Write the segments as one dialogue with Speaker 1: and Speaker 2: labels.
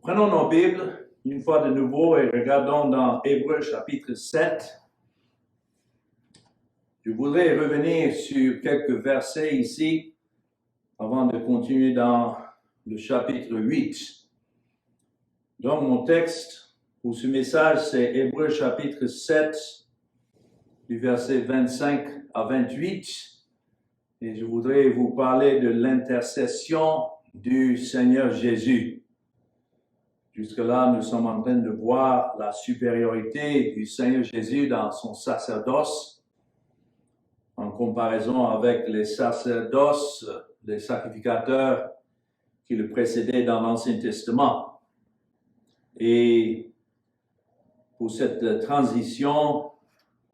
Speaker 1: Prenons nos Bibles une fois de nouveau et regardons dans Hébreux chapitre 7. Je voudrais revenir sur quelques versets ici avant de continuer dans le chapitre 8. Donc mon texte pour ce message, c'est Hébreux chapitre 7, du verset 25 à 28. Et je voudrais vous parler de l'intercession du Seigneur Jésus. Jusque-là, nous sommes en train de voir la supériorité du Seigneur Jésus dans son sacerdoce, en comparaison avec les sacerdoces, les sacrificateurs qui le précédaient dans l'Ancien Testament. Et pour cette transition,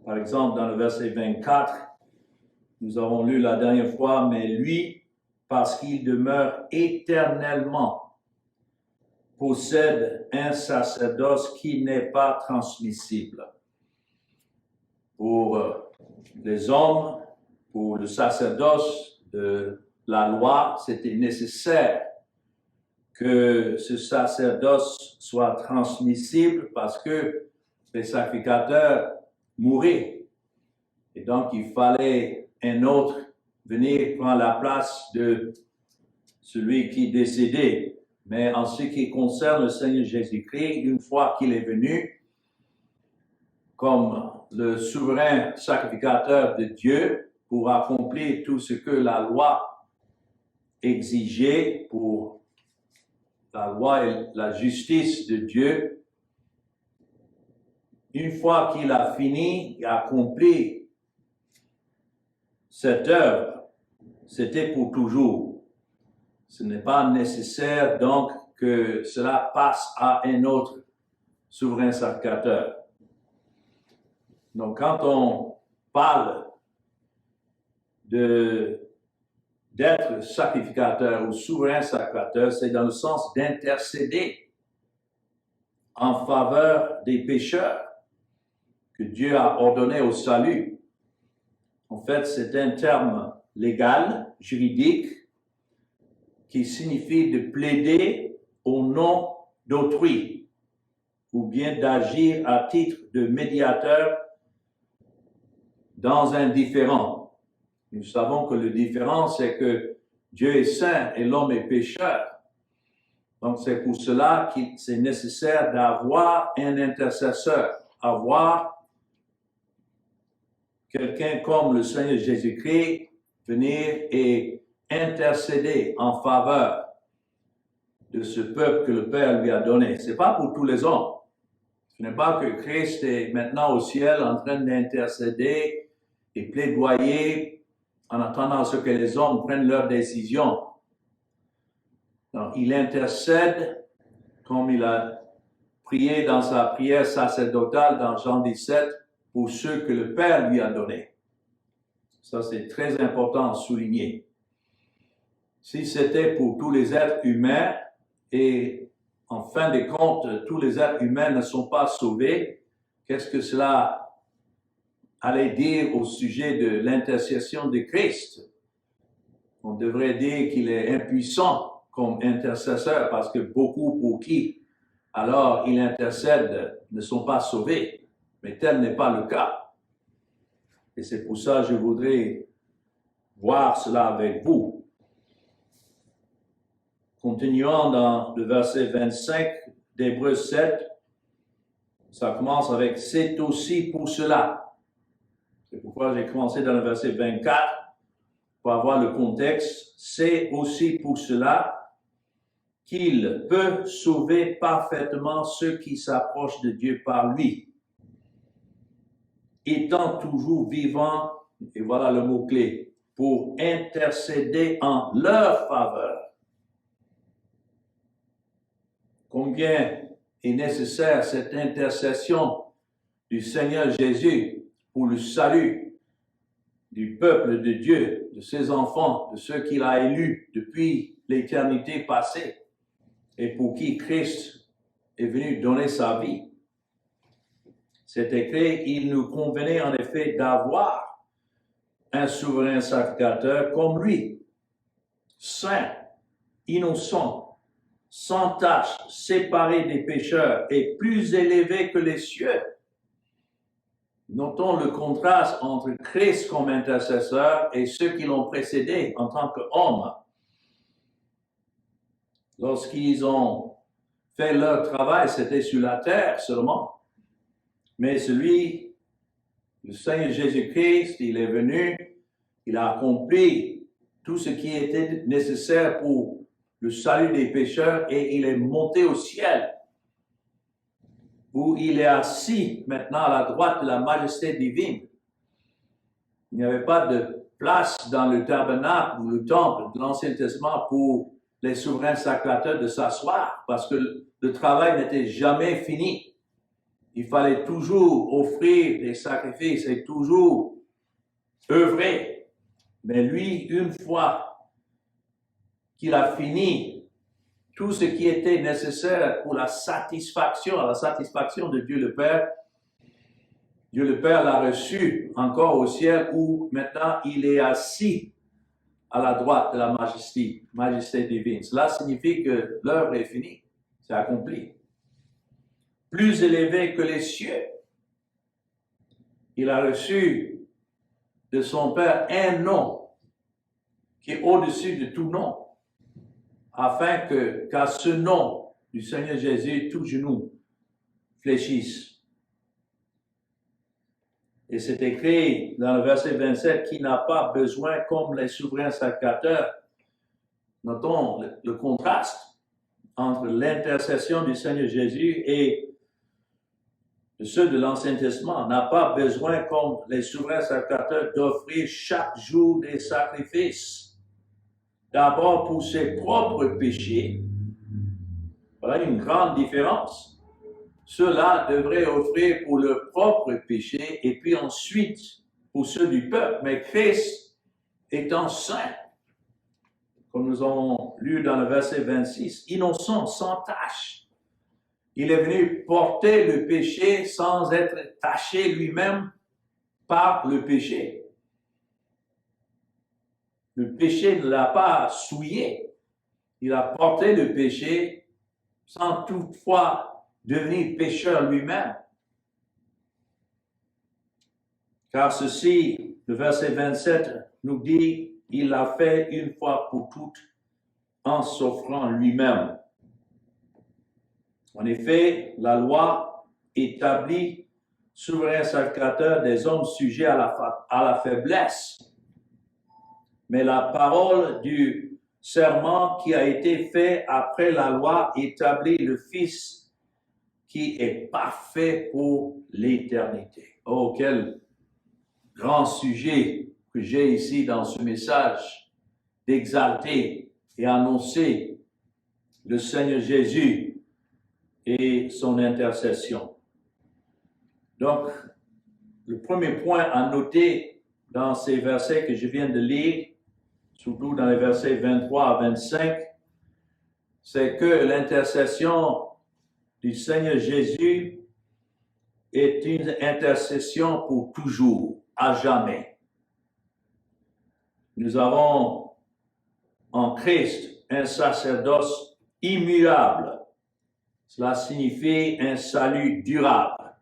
Speaker 1: par exemple, dans le verset 24, nous avons lu la dernière fois, mais lui, parce qu'il demeure éternellement, possède un sacerdoce qui n'est pas transmissible. Pour les hommes, pour le sacerdoce de la loi, c'était nécessaire que ce sacerdoce soit transmissible parce que les sacrificateurs mouraient. Et donc, il fallait un autre venir prendre la place de celui qui décédait. Mais en ce qui concerne le Seigneur Jésus-Christ, une fois qu'il est venu, comme le souverain sacrificateur de Dieu, pour accomplir tout ce que la loi exigeait pour la loi et la justice de Dieu, une fois qu'il a fini et accompli cette œuvre, c'était pour toujours. Ce n'est pas nécessaire donc que cela passe à un autre souverain sacrificateur. Donc quand on parle d'être sacrificateur ou souverain sacrificateur, c'est dans le sens d'intercéder en faveur des pécheurs que Dieu a ordonné au salut. En fait, c'est un terme légal, juridique, qui signifie de plaider au nom d'autrui ou bien d'agir à titre de médiateur dans un différend. Nous savons que le différend, c'est que Dieu est saint et l'homme est pécheur. Donc c'est pour cela que c'est nécessaire d'avoir un intercesseur, avoir quelqu'un comme le Seigneur Jésus-Christ venir et intercéder en faveur de ce peuple que le Père lui a donné. Ce n'est pas pour tous les hommes. Ce n'est pas que Christ est maintenant au ciel en train d'intercéder et plaidoyer en attendant ce que les hommes prennent leurs décisions. Donc, il intercède comme il a prié dans sa prière sacerdotale dans Jean 17 pour ceux que le Père lui a donnés. Ça, c'est très important à souligner. Si c'était pour tous les êtres humains, et en fin de compte, tous les êtres humains ne sont pas sauvés, qu'est-ce que cela allait dire au sujet de l'intercession de Christ? On devrait dire qu'il est impuissant comme intercesseur, parce que beaucoup pour qui alors il intercède ne sont pas sauvés, mais tel n'est pas le cas. Et c'est pour ça que je voudrais voir cela avec vous. Continuons dans le verset 25 d'Hébreux 7. Ça commence avec « c'est aussi pour cela ». C'est pourquoi j'ai commencé dans le verset 24 pour avoir le contexte. « C'est aussi pour cela qu'il peut sauver parfaitement ceux qui s'approchent de Dieu par lui, étant toujours vivant, et voilà le mot-clé, pour intercéder en leur faveur. » Combien est nécessaire cette intercession du Seigneur Jésus pour le salut du peuple de Dieu, de ses enfants, de ceux qu'il a élus depuis l'éternité passée et pour qui Christ est venu donner sa vie. C'est écrit, il nous convenait en effet d'avoir un souverain sacrificateur comme lui, saint, innocent, sans tache, séparé des pécheurs et plus élevé que les cieux. Notons le contraste entre Christ comme intercesseur et ceux qui l'ont précédé en tant qu'hommes. Lorsqu'ils ont fait leur travail, c'était sur la terre seulement. Mais le Seigneur Jésus-Christ, il est venu, il a accompli tout ce qui était nécessaire pour le salut des pécheurs et il est monté au ciel, où il est assis maintenant à la droite de la majesté divine. Il n'y avait pas de place dans le tabernacle ou le temple de l'Ancien Testament pour les souverains sacrificateurs de s'asseoir, parce que le travail n'était jamais fini. Il fallait toujours offrir des sacrifices et toujours œuvrer. Mais lui, une fois qu'il a fini tout ce qui était nécessaire pour la satisfaction de Dieu le Père l'a reçu encore au ciel où maintenant il est assis à la droite de la majesté divine. Cela signifie que l'œuvre est finie, c'est accompli. Plus élevé que les cieux, il a reçu de son Père un nom qui est au-dessus de tout nom, afin qu'à ce nom du Seigneur Jésus, tout genou fléchisse. Et c'est écrit dans le verset 27 qu'il n'a pas besoin, comme les souverains sacrificateurs. Notons le contraste entre l'intercession du Seigneur Jésus et ceux de l'Ancien Testament. N'a pas besoin, comme les souverains sacrificateurs, d'offrir chaque jour des sacrifices. D'abord pour ses propres péchés. Voilà une grande différence. Ceux-là devraient offrir pour leurs propres péchés et puis ensuite pour ceux du peuple. Mais Christ étant saint, comme nous avons lu dans le verset 26, innocent, sans tache. Il est venu porter le péché sans être taché lui-même par le péché. Le péché ne l'a pas souillé. Il a porté le péché sans toutefois devenir pécheur lui-même. Car ceci, le verset 27 nous dit, il l'a fait une fois pour toutes en s'offrant lui-même. En effet, la loi établit souverain sacrificateur des hommes sujets à la faiblesse. Mais la parole du serment qui a été fait après la loi établit le Fils qui est parfait pour l'éternité. Oh, quel grand sujet que j'ai ici dans ce message, d'exalter et annoncer le Seigneur Jésus et son intercession. Donc, le premier point à noter dans ces versets que je viens de lire, surtout dans les versets 23 à 25, c'est que l'intercession du Seigneur Jésus est une intercession pour toujours, à jamais. Nous avons en Christ un sacerdoce immuable. Cela signifie un salut durable.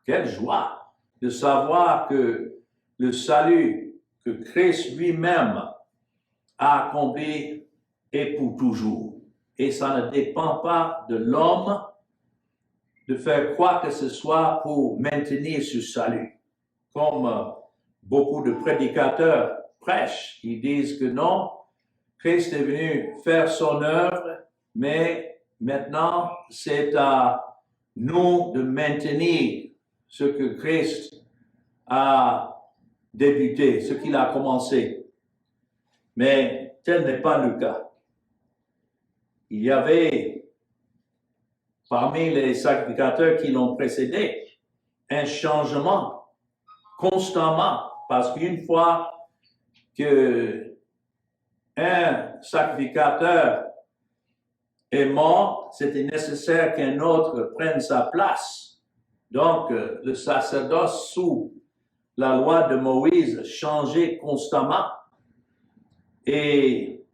Speaker 1: Quelle joie de savoir que le salut que Christ lui-même a accompli est pour toujours. Et ça ne dépend pas de l'homme de faire quoi que ce soit pour maintenir ce salut. Comme beaucoup de prédicateurs prêchent, ils disent que non, Christ est venu faire son œuvre, mais maintenant c'est à nous de maintenir ce que Christ a débuté, ce qu'il a commencé. Mais tel n'est pas le cas. Il y avait parmi les sacrificateurs qui l'ont précédé un changement constamment, parce qu'une fois que un sacrificateur est mort, c'était nécessaire qu'un autre prenne sa place. Donc, le sacerdoce sous la loi de Moïse changeait constamment. Et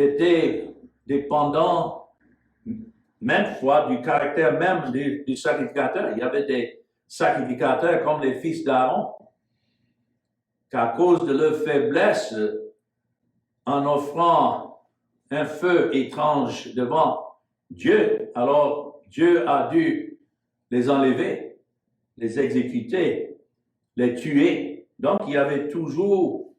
Speaker 1: était dépendant maintes fois du caractère même du sacrificateur. Il y avait des sacrificateurs comme les fils d'Aaron, qu'à cause de leur faiblesse, en offrant un feu étrange devant Dieu, alors Dieu a dû les enlever, les exécuter, les tuer. Donc, il y avait toujours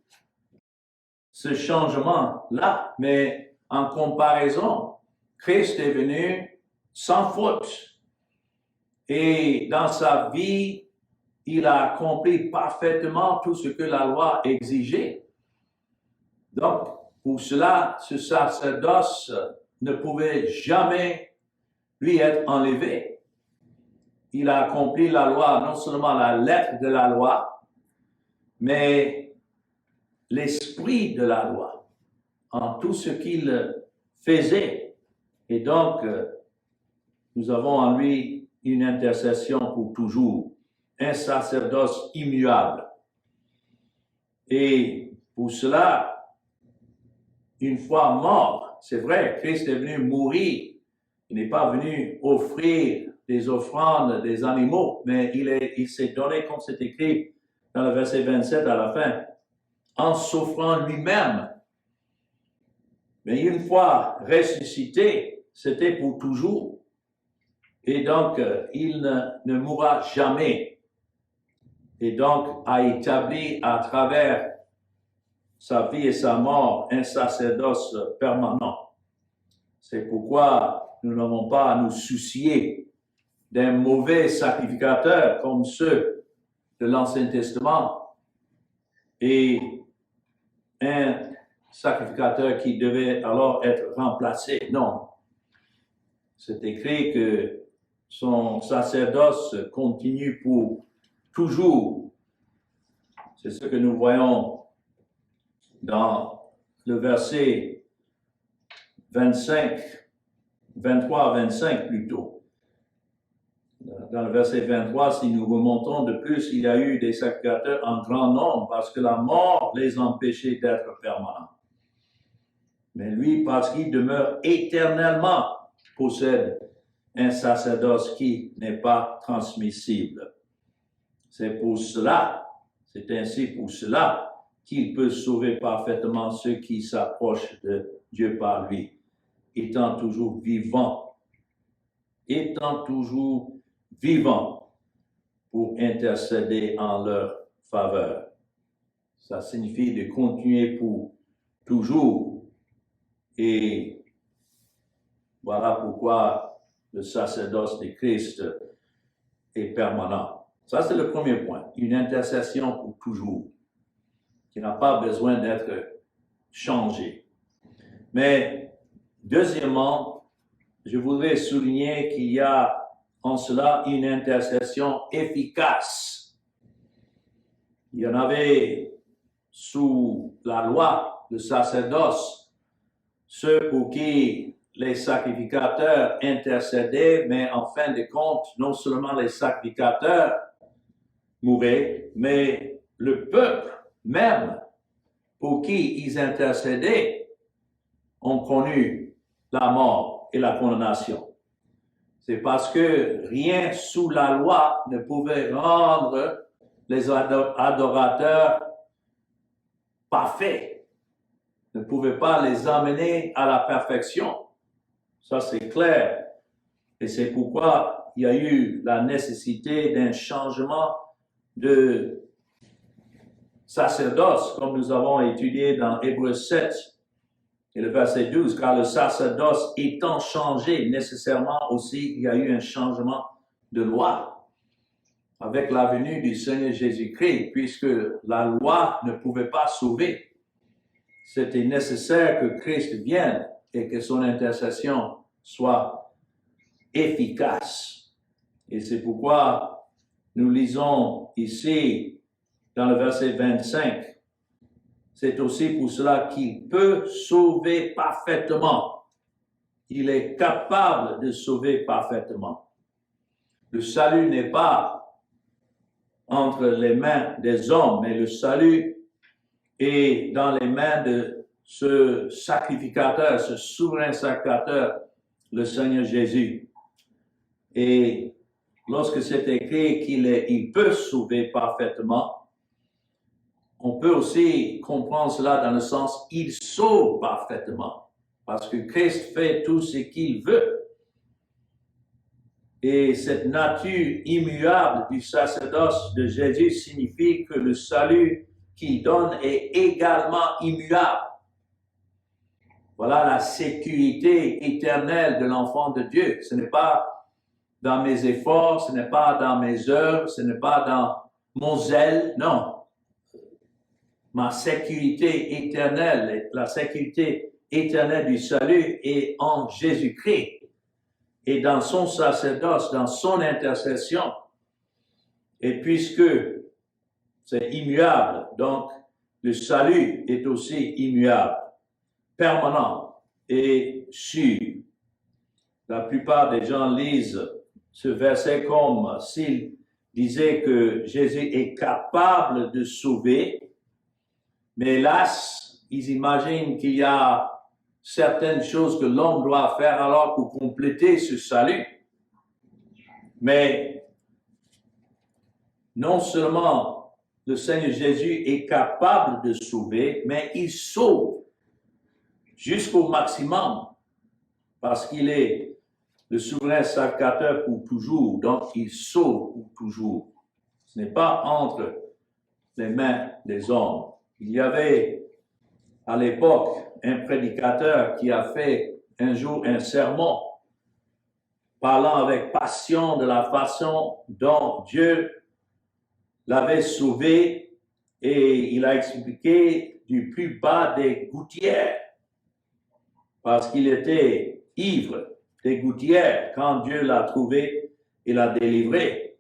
Speaker 1: ce changement-là, mais en comparaison, Christ est venu sans faute. Et dans sa vie, il a accompli parfaitement tout ce que la loi exigeait. Donc, pour cela, ce sacerdoce ne pouvait jamais lui être enlevé. Il a accompli la loi, non seulement la lettre de la loi, mais l'esprit de la loi, en tout ce qu'il faisait. Et donc, nous avons en lui une intercession pour toujours, un sacerdoce immuable. Et pour cela, une fois mort, c'est vrai, Christ est venu mourir. Il n'est pas venu offrir des offrandes, des animaux, mais il s'est donné, comme c'est écrit dans le verset 27 à la fin, en s'offrant lui-même. Mais une fois ressuscité, c'était pour toujours. Et donc, il ne mourra jamais. Et donc, a établi à travers sa vie et sa mort un sacerdoce permanent. C'est pourquoi nous n'avons pas à nous soucier d'un mauvais sacrificateur comme ceux de l'Ancien Testament et un sacrificateur qui devait alors être remplacé. Non. C'est écrit que son sacerdoce continue pour toujours. C'est ce que nous voyons dans le verset 25, 23 à 25 plutôt. Dans le verset 23, si nous remontons de plus, il y a eu des sacrificateurs en grand nombre parce que la mort les empêchait d'être permanents. Mais lui, parce qu'il demeure éternellement, possède un sacerdoce qui n'est pas transmissible. C'est pour cela, c'est ainsi pour cela qu'il peut sauver parfaitement ceux qui s'approchent de Dieu par lui, étant toujours vivant pour intercéder en leur faveur. Ça signifie de continuer pour toujours. Et voilà pourquoi le sacerdoce de Christ est permanent. Ça, c'est le premier point. Une intercession pour toujours, qui n'a pas besoin d'être changée. Mais, deuxièmement, je voudrais souligner qu'il y a en cela une intercession efficace. Il y en avait sous la loi, le sacerdoce, ceux pour qui les sacrificateurs intercédaient, mais en fin de compte, non seulement les sacrificateurs mouraient, mais le peuple même pour qui ils intercédaient ont connu la mort et la condamnation. C'est parce que rien sous la loi ne pouvait rendre les adorateurs parfaits, ne pouvait pas les amener à la perfection. Ça, c'est clair. Et c'est pourquoi il y a eu la nécessité d'un changement de sacerdoce, comme nous avons étudié dans Hébreux 7 et le verset 12, car le sacerdoce étant changé, nécessairement aussi, il y a eu un changement de loi avec la venue du Seigneur Jésus-Christ, puisque la loi ne pouvait pas sauver. C'était nécessaire que Christ vienne et que son intercession soit efficace. Et c'est pourquoi nous lisons ici, dans le verset 25, c'est aussi pour cela qu'il peut sauver parfaitement. Il est capable de sauver parfaitement. Le salut n'est pas entre les mains des hommes, mais le salut est dans les mains de ce sacrificateur, ce souverain sacrificateur, le Seigneur Jésus. Et lorsque c'est écrit qu'il peut sauver parfaitement, on peut aussi comprendre cela dans le sens il sauve parfaitement, parce que Christ fait tout ce qu'il veut. Et cette nature immuable du sacerdoce de Jésus signifie que le salut qu'il donne est également immuable. Voilà la sécurité éternelle de l'enfant de Dieu. Ce n'est pas dans mes efforts, ce n'est pas dans mes œuvres, ce n'est pas dans mon zèle, non. Ma sécurité éternelle, la sécurité éternelle du salut est en Jésus-Christ et dans son sacerdoce, dans son intercession. Et puisque c'est immuable, donc le salut est aussi immuable, permanent et sûr. La plupart des gens lisent ce verset comme s'il disait que Jésus est capable de sauver, mais hélas, ils imaginent qu'il y a certaines choses que l'homme doit faire alors pour compléter ce salut. Mais non seulement le Seigneur Jésus est capable de sauver, mais il sauve jusqu'au maximum parce qu'il est le souverain sacrificateur pour toujours, donc il sauve pour toujours. Ce n'est pas entre les mains des hommes. Il y avait à l'époque un prédicateur qui a fait un jour un sermon parlant avec passion de la façon dont Dieu l'avait sauvé et il a expliqué du plus bas des gouttières parce qu'il était ivre des gouttières quand Dieu l'a trouvé et l'a délivré.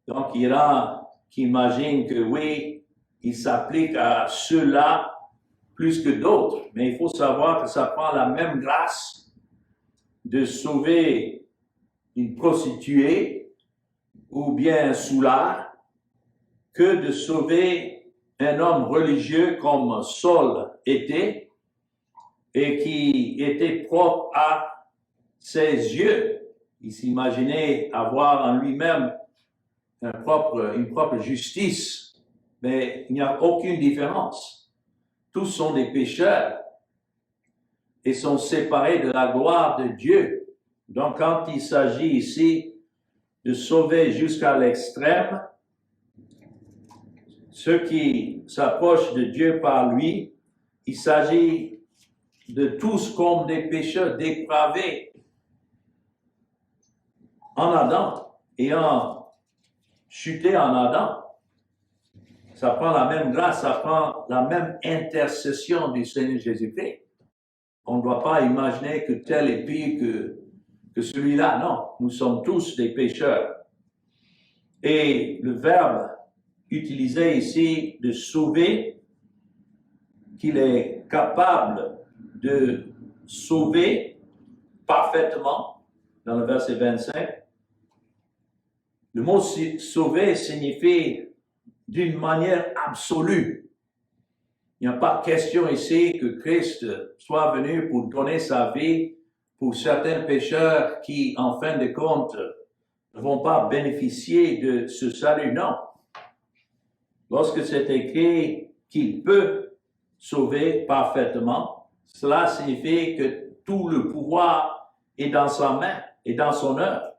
Speaker 1: Donc il y en a qui imaginent que oui, il s'applique à ceux-là plus que d'autres, mais il faut savoir que ça prend la même grâce de sauver une prostituée ou bien un soulard que de sauver un homme religieux comme Saul était et qui était propre à ses yeux. Il s'imaginait avoir en lui-même une propre justice, mais il n'y a aucune différence. Tous sont des pécheurs et sont séparés de la gloire de Dieu. Donc, quand il s'agit ici de sauver jusqu'à l'extrême, ceux qui s'approchent de Dieu par lui, il s'agit de tous comme des pécheurs dépravés en Adam, ayant chuté en Adam. Ça prend la même grâce, ça prend la même intercession du Seigneur Jésus-Christ. On ne doit pas imaginer que tel est pire que celui-là. Non, nous sommes tous des pécheurs. Et le verbe utilisé ici de sauver, qu'il est capable de sauver parfaitement, dans le verset 25, le mot sauver signifie d'une manière absolue. Il n'y a pas question ici que Christ soit venu pour donner sa vie pour certains pécheurs qui, en fin de compte, ne vont pas bénéficier de ce salut. Non. Lorsque c'est écrit qu'il peut sauver parfaitement, cela signifie que tout le pouvoir est dans sa main et dans son œuvre.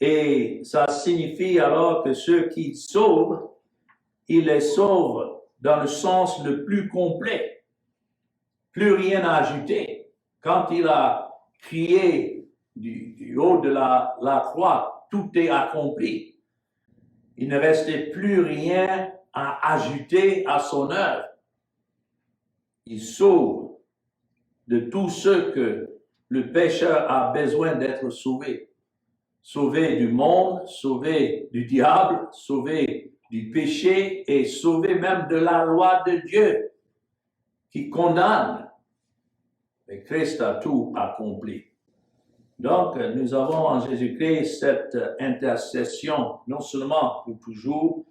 Speaker 1: Et ça signifie alors que ceux qui sauvent, il les sauve dans le sens le plus complet. Plus rien à ajouter. Quand il a crié du haut de la croix, tout est accompli. Il ne restait plus rien à ajouter à son œuvre. Il sauve de tout ce que le pécheur a besoin d'être sauvé. Sauvé du monde, sauvé du diable, sauvé du péché et sauvé même de la loi de Dieu qui condamne. Et Christ a tout accompli. Donc, nous avons en Jésus-Christ cette intercession, non seulement pour toujours,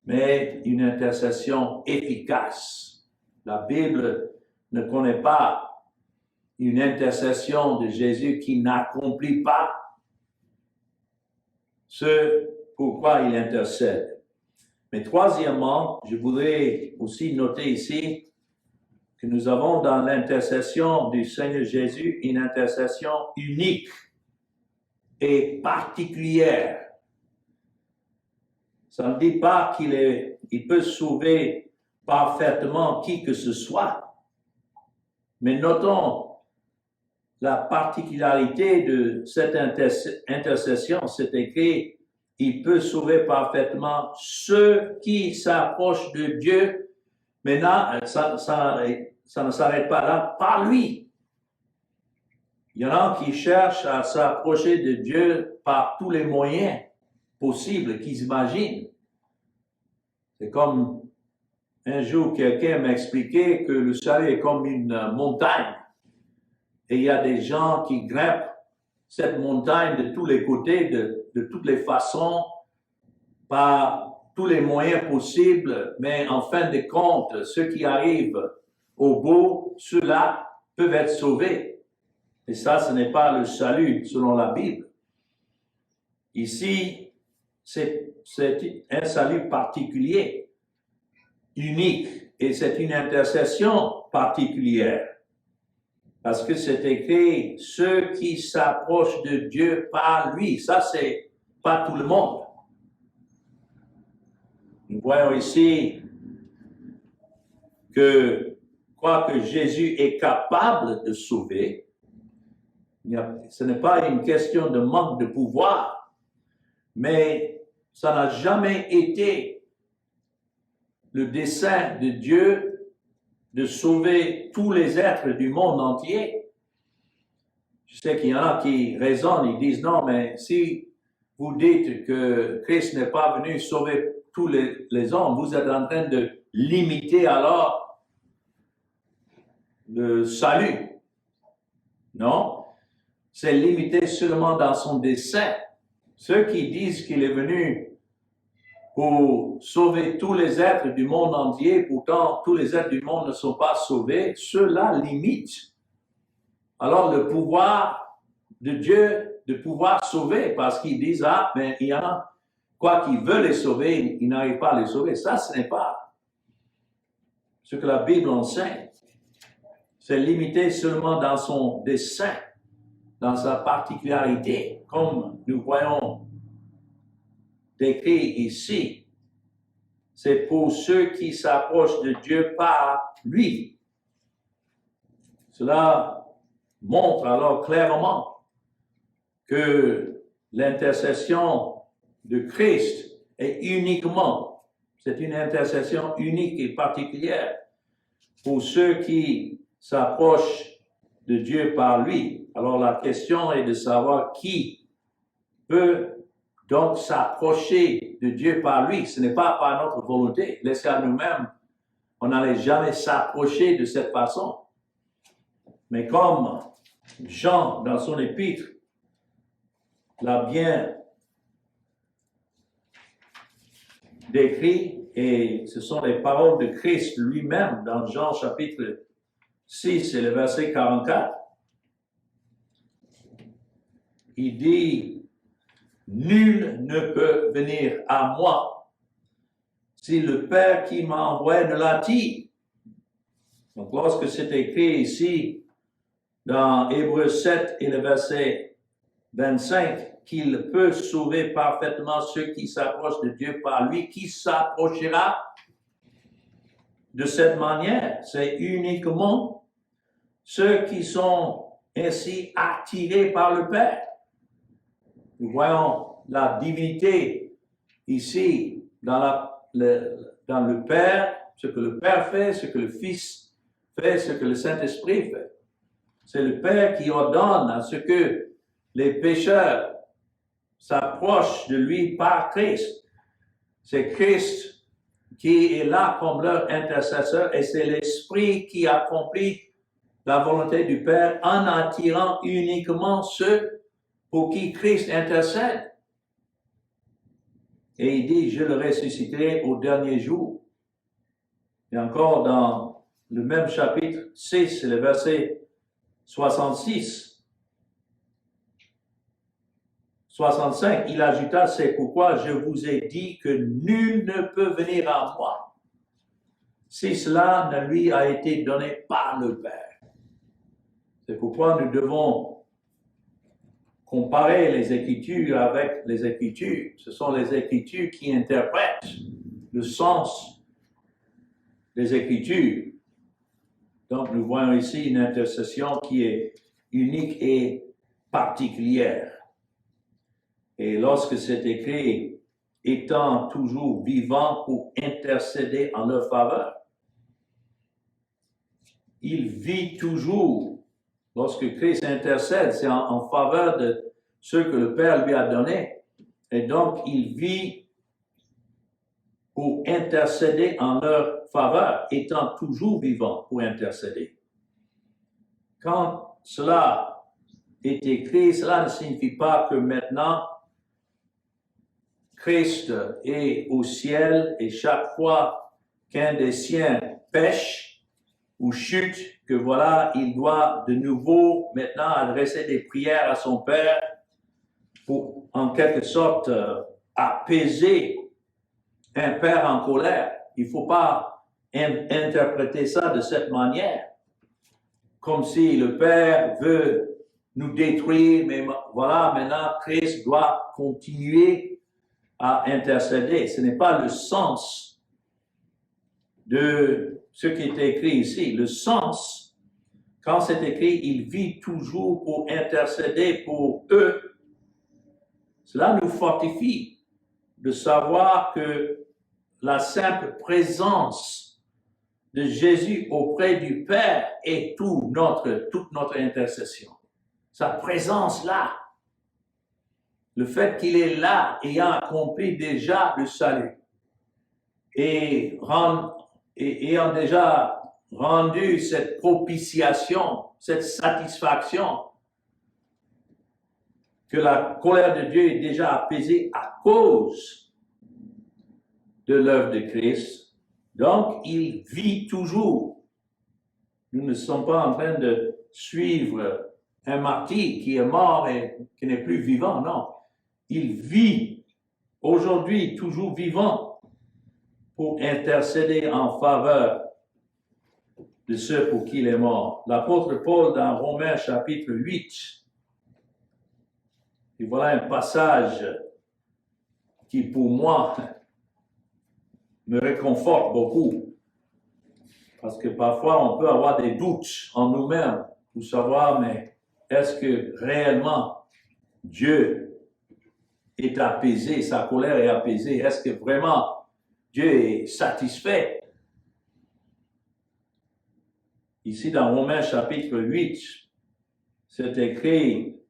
Speaker 1: mais une intercession efficace. La Bible ne connaît pas une intercession de Jésus qui n'accomplit pas ce pourquoi il intercède. Mais troisièmement, je voudrais aussi noter ici que nous avons dans l'intercession du Seigneur Jésus une intercession unique et particulière. Ça ne dit pas qu'il peut sauver parfaitement qui que ce soit, mais notons la particularité de cette intercession, c'est écrit, il peut sauver parfaitement ceux qui s'approchent de Dieu. Maintenant, ça ne s'arrête pas là, par lui. Il y en a qui cherchent à s'approcher de Dieu par tous les moyens possibles qu'ils imaginent. C'est comme un jour, quelqu'un m'a expliqué que le salut est comme une montagne. Et il y a des gens qui grimpent cette montagne de tous les côtés, de toutes les façons, par tous les moyens possibles, mais en fin de compte, ceux qui arrivent au bout, ceux-là peuvent être sauvés. Et ça, ce n'est pas le salut selon la Bible. Ici, c'est un salut particulier, unique, et c'est une intercession particulière. Parce que c'est écrit, ceux qui s'approchent de Dieu par lui. Ça, c'est pas tout le monde. Nous voyons ici que, quoique Jésus est capable de sauver, ce n'est pas une question de manque de pouvoir, mais ça n'a jamais été le dessein de Dieu de sauver tous les êtres du monde entier. Je sais qu'il y en a qui raisonnent, ils disent non, mais si vous dites que Christ n'est pas venu sauver tous les hommes, vous êtes en train de limiter alors le salut. Non, c'est limité seulement dans son dessein. Ceux qui disent qu'il est venu pour sauver tous les êtres du monde entier, pourtant tous les êtres du monde ne sont pas sauvés, ceux-là limitent alors le pouvoir de Dieu de pouvoir sauver, parce qu'ils disent, ah, mais il y en a, quoi qu'ils veulent les sauver, ils n'arrivent pas à les sauver. Ça, ce n'est pas ce que la Bible enseigne. C'est limité seulement dans son dessein, dans sa particularité, comme nous voyons décrit ici. C'est pour ceux qui s'approchent de Dieu par lui. Cela montre alors clairement que l'intercession de Christ est uniquement, c'est une intercession unique et particulière pour ceux qui s'approchent de Dieu par lui. Alors la question est de savoir qui peut donc s'approcher de Dieu par lui. Ce n'est pas par notre volonté. Laissez à nous-mêmes, on n'allait jamais s'approcher de cette façon. Mais comme Jean, dans son épître, l'a bien décrit, et ce sont les paroles de Christ lui-même dans Jean chapitre 6 et le verset 44. Il dit, « Nul ne peut venir à moi si le Père qui m'a envoyé ne l'attire. » Donc lorsque c'est écrit ici dans Hébreux 7 et le verset 25, qu'il peut sauver parfaitement ceux qui s'approchent de Dieu par lui, qui s'approchera de cette manière? C'est uniquement ceux qui sont ainsi attirés par le Père. Nous voyons la divinité ici dans le Père, ce que le Père fait, ce que le Fils fait, ce que le Saint-Esprit fait. C'est le Père qui ordonne à ce que les pécheurs s'approchent de lui par Christ. C'est Christ qui est là comme leur intercesseur et c'est l'Esprit qui accomplit la volonté du Père en attirant uniquement ceux pour qui Christ intercède. Et il dit, je le ressusciterai au dernier jour. Et encore dans le même chapitre 6, le verset 66. 65, il ajouta, c'est pourquoi je vous ai dit que nul ne peut venir à moi si cela ne lui a été donné par le Père. C'est pourquoi nous devons comparer les Écritures avec les Écritures. Ce sont les Écritures qui interprètent le sens des Écritures. Donc, nous voyons ici une intercession qui est unique et particulière. Et lorsque c'est écrit, étant toujours vivant pour intercéder en leur faveur, il vit toujours. Lorsque Christ intercède, c'est en faveur de ceux que le Père lui a donnés. Et donc, il vit pour intercéder en leur faveur, étant toujours vivant pour intercéder. Quand cela est écrit, cela ne signifie pas que maintenant, Christ est au ciel et chaque fois qu'un des siens pêche ou chute, que voilà, il doit de nouveau maintenant adresser des prières à son Père pour en quelque sorte apaiser un Père en colère. Il ne faut pas interpréter ça de cette manière, comme si le Père veut nous détruire, mais voilà, maintenant Christ doit continuer à intercéder. Ce n'est pas le sens de ce qui est écrit ici. Le sens, quand c'est écrit, il vit toujours pour intercéder pour eux. Cela nous fortifie de savoir que la simple présence de Jésus auprès du Père est toute notre intercession. Sa présence là, le fait qu'il est là, ayant accompli déjà le salut, et ayant déjà rendu cette propitiation, cette satisfaction, que la colère de Dieu est déjà apaisée à cause de l'œuvre de Christ. Donc, il vit toujours. Nous ne sommes pas en train de suivre un martyr qui est mort et qui n'est plus vivant, non. Il vit aujourd'hui, toujours vivant, pour intercéder en faveur de ceux pour qui il est mort. L'apôtre Paul, dans Romains chapitre 8, et voilà un passage qui, pour moi, me réconforte beaucoup. Parce que parfois, on peut avoir des doutes en nous-mêmes pour savoir, mais est-ce que réellement Dieu est apaisé, sa colère est apaisée? Est-ce que vraiment Dieu est satisfait? Ici, dans Romains chapitre 8, c'est écrit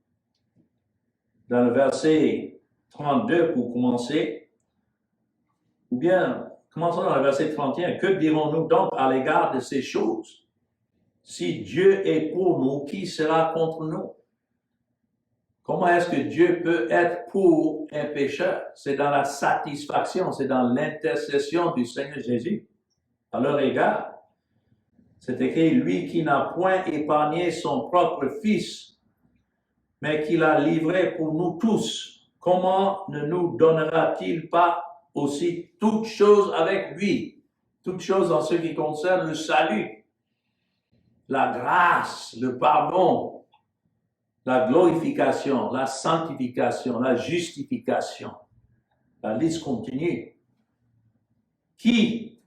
Speaker 1: dans le verset 32 pour commencer, ou bien, commençons dans le verset 31. Que dirons-nous donc à l'égard de ces choses? Si Dieu est pour nous, qui sera contre nous? Comment est-ce que Dieu peut être pour un pécheur? C'est dans la satisfaction, c'est dans l'intercession du Seigneur Jésus à leur égard. C'est écrit, lui qui n'a point épargné son propre Fils, mais qui l'a livré pour nous tous. Comment ne nous donnera-t-il pas aussi toutes choses avec lui? Toutes choses en ce qui concerne le salut, la grâce, le pardon, la glorification, la sanctification, la justification. La liste continue. Qui,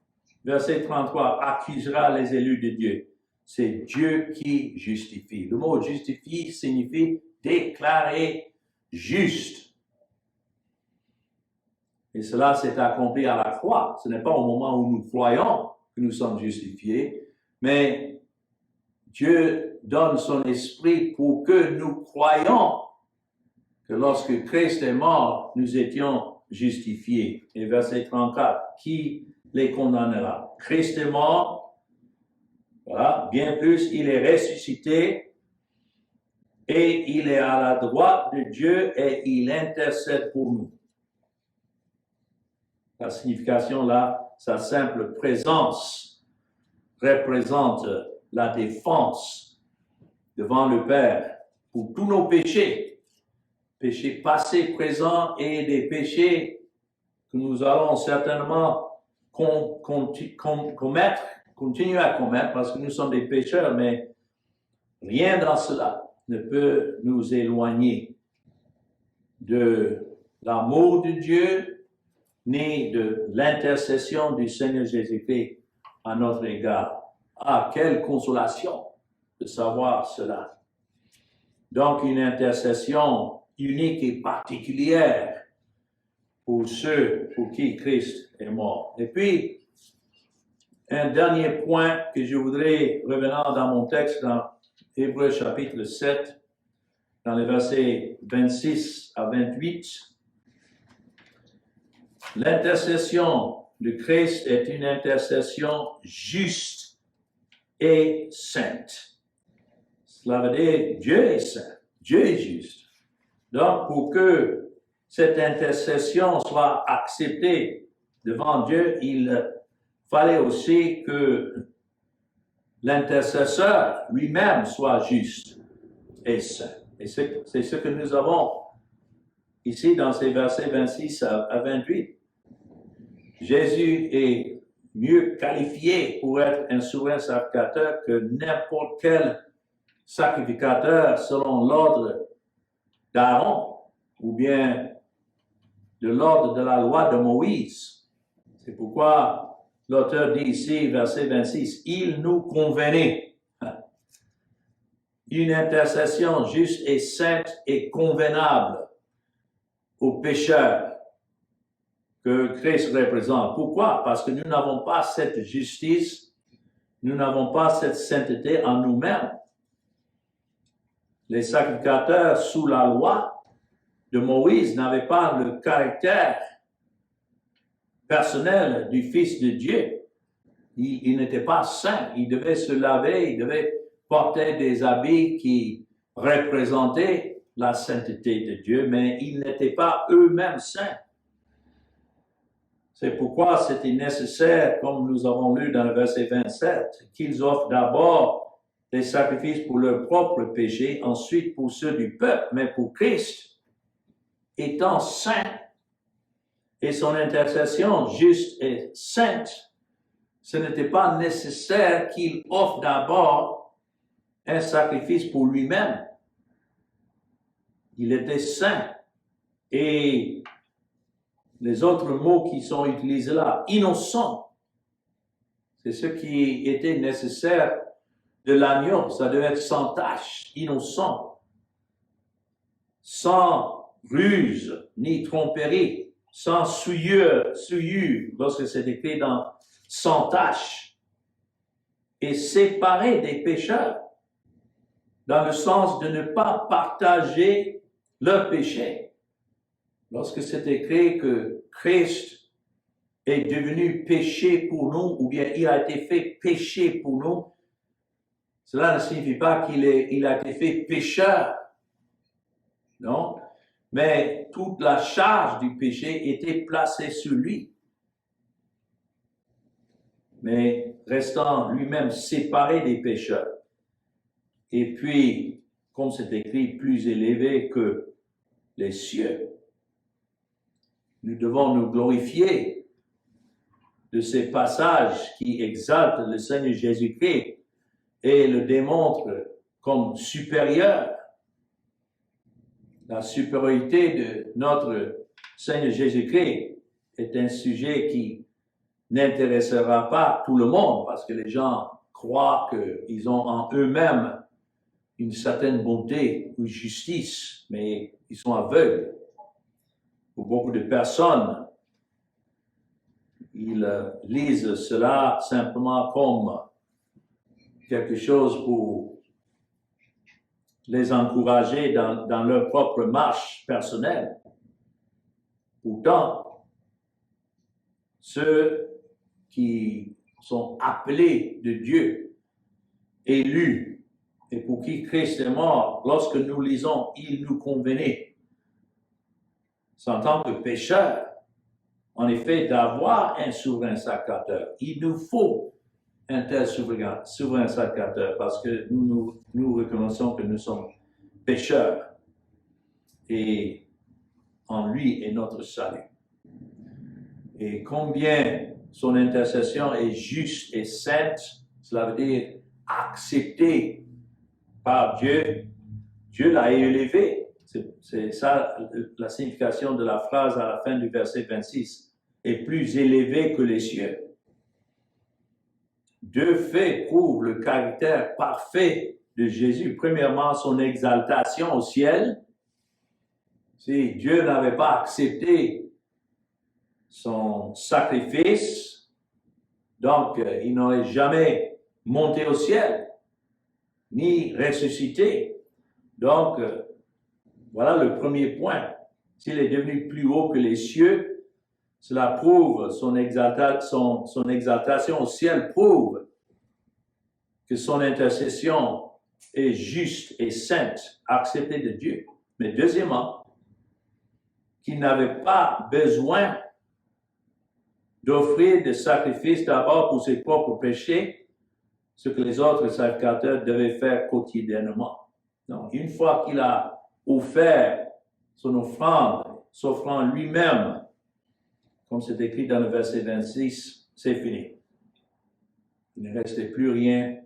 Speaker 1: verset 33, accusera les élus de Dieu? C'est Dieu qui justifie. Le mot justifie signifie déclarer juste. Et cela s'est accompli à la croix. Ce n'est pas au moment où nous croyons que nous sommes justifiés, mais Dieu donne son esprit pour que nous croyions que lorsque Christ est mort, nous étions justifiés. Et verset 34, qui les condamnera? Christ est mort, voilà, bien plus, il est ressuscité et il est à la droite de Dieu et il intercède pour nous. La signification là, sa simple présence représente la défense devant le Père pour tous nos péchés, péchés passés, présents et des péchés que nous allons certainement commettre, continuer à commettre parce que nous sommes des pécheurs, mais rien dans cela ne peut nous éloigner de l'amour de Dieu ni de l'intercession du Seigneur Jésus-Christ à notre égard. Ah, quelle consolation de savoir cela. Donc, une intercession unique et particulière pour ceux pour qui Christ est mort. Et puis, un dernier point que je voudrais revenir dans mon texte, dans Hébreux chapitre 7, dans les versets 26 à 28. L'intercession de Christ est une intercession juste et sainte. Cela veut dire Dieu est saint, Dieu est juste. Donc, pour que cette intercession soit acceptée devant Dieu, il fallait aussi que l'intercesseur lui-même soit juste et saint. Et c'est ce que nous avons ici dans ces versets 26 à 28. Jésus est mieux qualifié pour être un souverain sacrificateur que n'importe quel sacrificateur selon l'ordre d'Aaron ou bien de l'ordre de la loi de Moïse. C'est pourquoi l'auteur dit ici, verset 26, « Il nous convenait une intercession juste et sainte et convenable aux pécheurs que Christ représente. » Pourquoi? Parce que nous n'avons pas cette justice, nous n'avons pas cette sainteté en nous-mêmes. Les sacrificateurs sous la loi de Moïse n'avaient pas le caractère personnel du Fils de Dieu. Il n'était pas saint, il devait se laver, il devait porter des habits qui représentaient la sainteté de Dieu, mais ils n'étaient pas eux-mêmes saints. C'est pourquoi c'était nécessaire, comme nous avons lu dans le verset 27, qu'ils offrent d'abord des sacrifices pour leurs propres péchés, ensuite pour ceux du peuple, mais pour Christ, étant saint, et son intercession juste et sainte, ce n'était pas nécessaire qu'il offre d'abord un sacrifice pour lui-même. Il était saint. Et les autres mots qui sont utilisés là, innocent, c'est ce qui était nécessaire de l'agneau. Ça devait être sans tache, innocent, sans ruse ni tromperie, sans souillure, lorsque c'est écrit dans sans tache, et séparé des pécheurs, dans le sens de ne pas partager leurs péchés. Lorsque c'est écrit que Christ est devenu péché pour nous, ou bien il a été fait péché pour nous, cela ne signifie pas qu'il a été fait pécheur, non? Mais toute la charge du péché était placée sur lui. Mais restant lui-même séparé des pécheurs. Et puis, comme c'est écrit, plus élevé que les cieux. Nous devons nous glorifier de ces passages qui exaltent le Seigneur Jésus-Christ et le démontrent comme supérieur. La supériorité de notre Seigneur Jésus-Christ est un sujet qui n'intéressera pas tout le monde parce que les gens croient qu'ils ont en eux-mêmes une certaine bonté ou justice, mais ils sont aveugles. Pour beaucoup de personnes, ils lisent cela simplement comme quelque chose pour les encourager dans leur propre marche personnelle. Pourtant, ceux qui sont appelés de Dieu, élus, et pour qui Christ est mort, lorsque nous lisons « Il nous convenait », c'est en tant que pécheurs, en effet, d'avoir un souverain sacrificateur. Il nous faut un tel souverain sacrificateur parce que nous reconnaissons que nous sommes pécheurs et en lui est notre salut. Et combien son intercession est juste et sainte, cela veut dire acceptée par Dieu. Dieu l'a élevé. C'est ça la signification de la phrase à la fin du verset 26. Est plus élevé que les cieux. Deux faits prouvent le caractère parfait de Jésus. Premièrement, son exaltation au ciel. Si Dieu n'avait pas accepté son sacrifice, donc il n'aurait jamais monté au ciel, ni ressuscité. Donc, voilà le premier point. S'il est devenu plus haut que les cieux, cela prouve son exaltation au ciel, prouve que son intercession est juste et sainte, acceptée de Dieu. Mais deuxièmement, qu'il n'avait pas besoin d'offrir des sacrifices d'abord pour ses propres péchés, ce que les autres sacrificateurs devaient faire quotidiennement. Donc, une fois qu'il a offert son offrande, s'offrant lui-même, comme c'est écrit dans le verset 26, c'est fini. Il ne restait plus rien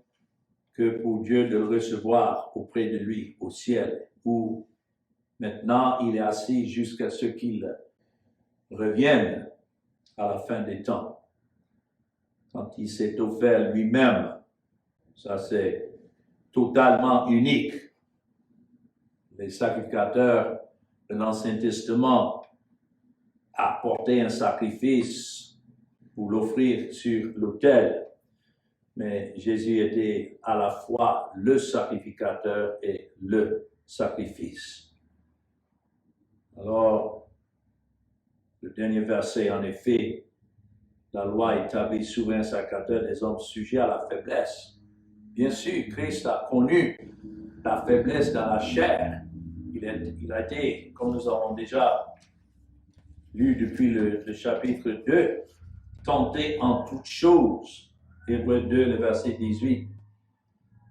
Speaker 1: que pour Dieu de le recevoir auprès de lui au ciel, où maintenant il est assis jusqu'à ce qu'il revienne à la fin des temps. Quand il s'est offert lui-même, ça c'est totalement unique. Les sacrificateurs de l'Ancien Testament apportaient un sacrifice pour l'offrir sur l'autel. Mais Jésus était à la fois le sacrificateur et le sacrifice. Alors, le dernier verset, en effet, la loi établit souverain sacrificateur des hommes sujets à la faiblesse. Bien sûr, Christ a connu la faiblesse dans la chair. Il a été, comme nous avons déjà lu depuis le chapitre 2, tenté en toutes choses. Hébreux 2, le verset 18.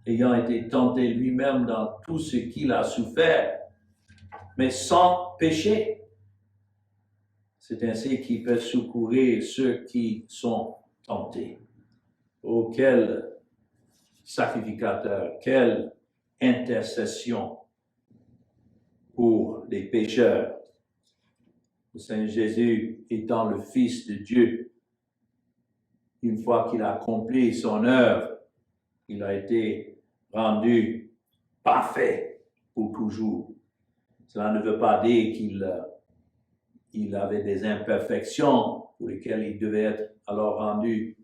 Speaker 1: Ayant été tenté lui-même dans tout ce qu'il a souffert, mais sans péché. C'est ainsi qu'il peut secourir ceux qui sont tentés. Oh, quel sacrificateur, quelle intercession pour les pécheurs. Le Seigneur Jésus étant le Fils de Dieu, une fois qu'il a accompli son œuvre, il a été rendu parfait pour toujours. Cela ne veut pas dire qu'il avait des imperfections pour lesquelles il devait être alors rendu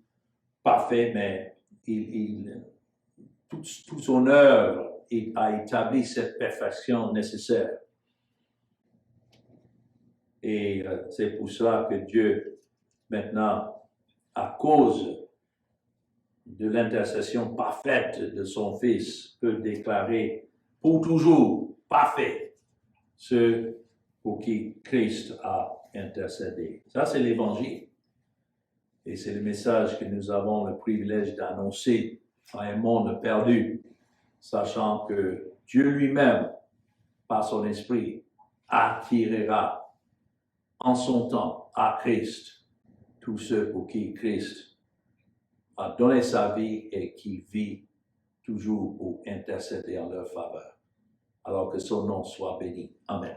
Speaker 1: parfait, mais toute son œuvre a établi cette perfection nécessaire. Et c'est pour cela que Dieu, maintenant, à cause de l'intercession parfaite de son Fils, peut déclarer pour toujours parfait ceux pour qui Christ a intercédé. Ça, c'est l'Évangile. Et c'est le message que nous avons le privilège d'annoncer à un monde perdu, sachant que Dieu lui-même, par son esprit, attirera en son temps à Christ tous ceux pour qui Christ a donné sa vie et qui vit toujours pour intercéder en leur faveur. Alors que son nom soit béni. Amen.